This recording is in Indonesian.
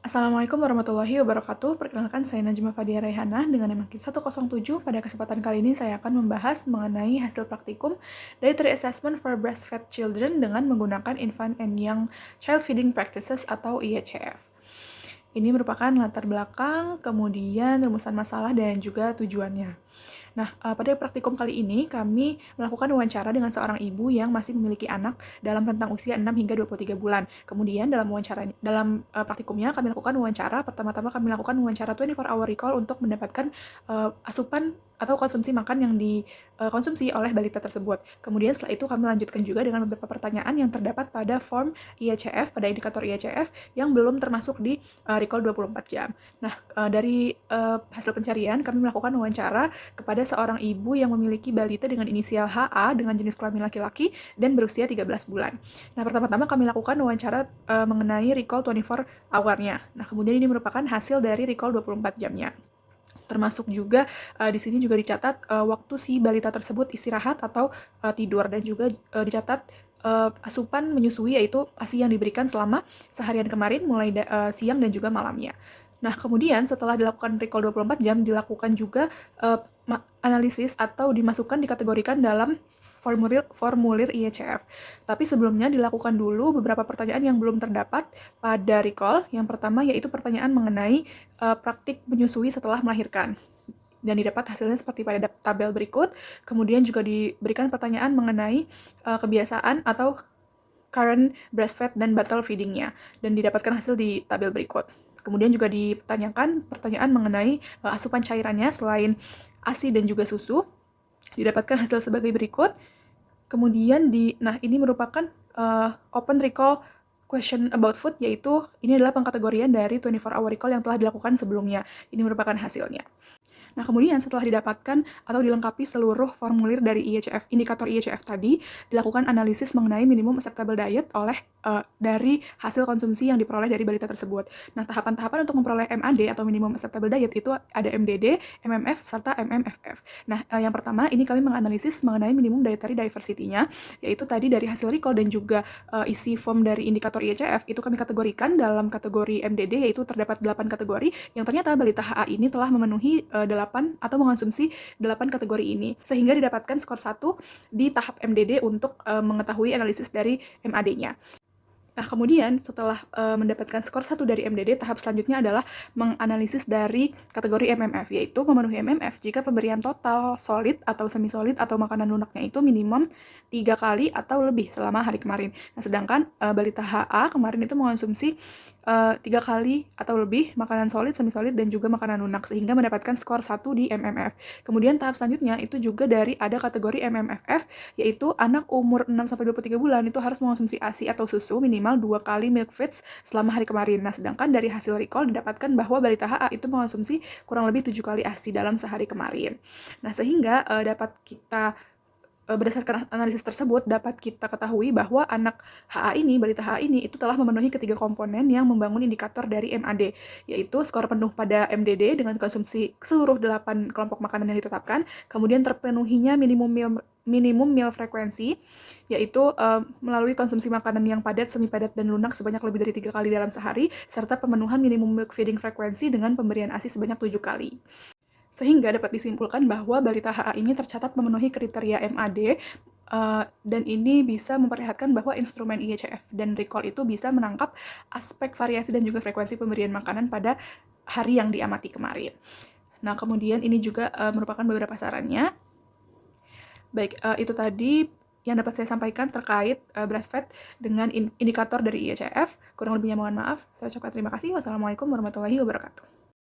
Assalamualaikum warahmatullahi wabarakatuh. Perkenalkan, saya Najma Fadia Raihanah dengan nama KIT 107. Pada kesempatan kali ini saya akan membahas mengenai hasil praktikum Dietary Assessment for Breastfed Children dengan menggunakan Infant and Young Child Feeding Practices atau IHCF. Ini merupakan latar belakang, kemudian rumusan masalah, dan juga tujuannya. Nah, pada praktikum kali ini kami melakukan wawancara dengan seorang ibu yang masih memiliki anak dalam rentang usia 6 hingga 23 bulan. Kemudian dalam praktikumnya kami lakukan wawancara. Pertama-tama kami lakukan wawancara 24-hour recall untuk mendapatkan asupan atau konsumsi makan yang dikonsumsi oleh balita tersebut. Kemudian setelah itu kami lanjutkan juga dengan beberapa pertanyaan yang terdapat pada form IHCF, pada indikator IHCF yang belum termasuk di recall 24 jam. Nah, dari hasil pencarian kami melakukan wawancara kepada seorang ibu yang memiliki balita dengan inisial HA dengan jenis kelamin laki-laki dan berusia 13 bulan. Nah, pertama-tama kami lakukan wawancara mengenai recall 24 hour-nya. Nah, kemudian ini merupakan hasil dari recall 24 jamnya. Termasuk juga di sini juga dicatat waktu si balita tersebut istirahat atau tidur, dan juga dicatat asupan menyusui, yaitu ASI yang diberikan selama seharian kemarin mulai siang dan juga malamnya. Nah, kemudian setelah dilakukan recall 24 jam, dilakukan juga analisis atau dikategorikan dalam formulir IHCF. Tapi sebelumnya dilakukan dulu beberapa pertanyaan yang belum terdapat pada recall. Yang pertama yaitu pertanyaan mengenai praktik menyusui setelah melahirkan. Dan didapat hasilnya seperti pada tabel berikut. Kemudian juga diberikan pertanyaan mengenai kebiasaan atau current breastfed dan bottle feeding-nya. Dan didapatkan hasil di tabel berikut. Kemudian juga ditanyakan pertanyaan mengenai asupan cairannya selain ASI dan juga susu. Didapatkan hasil sebagai berikut. Kemudian ini merupakan open recall question about food, yaitu ini adalah pengkategorian dari 24-hour recall yang telah dilakukan sebelumnya. Ini merupakan hasilnya. Nah, kemudian setelah didapatkan atau dilengkapi seluruh formulir dari IHCF, indikator IHCF tadi, dilakukan analisis mengenai minimum acceptable diet dari hasil konsumsi yang diperoleh dari balita tersebut. Nah, tahapan-tahapan untuk memperoleh MAD atau minimum acceptable diet itu ada MDD, MMF, serta MMFF. Nah, yang pertama ini kami menganalisis mengenai minimum dietary diversity-nya, yaitu tadi dari hasil recall dan juga isi form dari indikator IHCF itu kami kategorikan dalam kategori MDD, yaitu terdapat 8 kategori yang ternyata balita HA ini telah memenuhi 8 atau mengonsumsi 8 kategori ini, sehingga didapatkan skor 1 di tahap MDD untuk mengetahui analisis dari MAD-nya. Nah, kemudian setelah mendapatkan skor 1 dari MDD, tahap selanjutnya adalah menganalisis dari kategori MMF, yaitu memenuhi MMF jika pemberian total solid atau semi-solid atau makanan lunaknya itu minimum 3 kali atau lebih selama hari kemarin. Nah, sedangkan balita HA kemarin itu mengonsumsi 3 kali atau lebih makanan solid, semi-solid, dan juga makanan lunak, sehingga mendapatkan skor 1 di MMF. Kemudian tahap selanjutnya itu juga ada kategori MMFF, yaitu anak umur 6-23 bulan itu harus mengonsumsi ASI atau susu minimal 2 kali milk feeds selama hari kemarin. Nah, sedangkan dari hasil recall didapatkan bahwa balita HA itu mengonsumsi kurang lebih 7 kali ASI dalam sehari kemarin. Nah, sehingga dapat kita berdasarkan analisis tersebut dapat kita ketahui bahwa anak HA ini, balita HA ini itu telah memenuhi ketiga komponen yang membangun indikator dari MAD, yaitu skor penuh pada MDD dengan konsumsi seluruh 8 kelompok makanan yang ditetapkan, kemudian terpenuhinya minimum meal frekuensi, yaitu melalui konsumsi makanan yang padat, semi padat, dan lunak sebanyak lebih dari 3 kali dalam sehari, serta pemenuhan minimum milk feeding frekuensi dengan pemberian ASI sebanyak 7 kali. Sehingga dapat disimpulkan bahwa balita HA ini tercatat memenuhi kriteria MAD, dan ini bisa memperlihatkan bahwa instrumen IHCF dan recall itu bisa menangkap aspek variasi dan juga frekuensi pemberian makanan pada hari yang diamati kemarin. Nah, kemudian ini juga merupakan beberapa sarannya. Baik, itu tadi yang dapat saya sampaikan terkait breastfed dengan indikator dari IHCF. Kurang lebihnya mohon maaf. Saya ucapkan terima kasih. Wassalamualaikum warahmatullahi wabarakatuh.